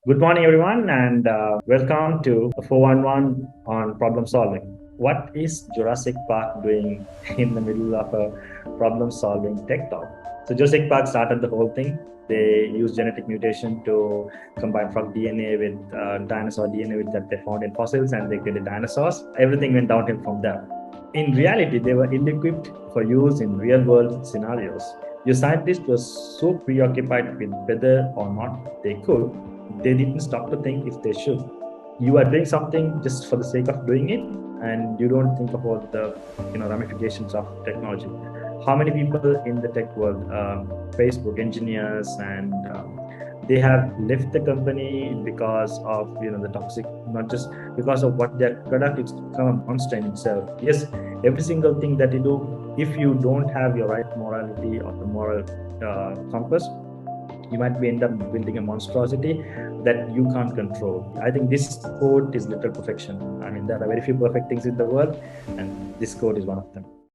Good morning, everyone, and welcome to the 411 on problem solving. What is Jurassic Park doing in the middle of a problem solving tech talk? So, Jurassic Park started the whole thing. They used genetic mutation to combine frog DNA with dinosaur DNA that they found in fossils, and they created dinosaurs. Everything went downhill from there. In reality, they were ill equipped for use in real world scenarios. Your scientists were so preoccupied with whether or not they could, they didn't stop to think if they should. You are doing something just for the sake of doing it, and you don't think about the ramifications of technology. How many people in the tech world, Facebook engineers, and they have left the company because of the toxic, not just because of what their product is become a monster in itself. Yes, every single thing that you do, if you don't have your right morality or the moral compass, you might be end up building a monstrosity that you can't control. I think this code is literal perfection. I mean, there are very few perfect things in the world, and this code is one of them.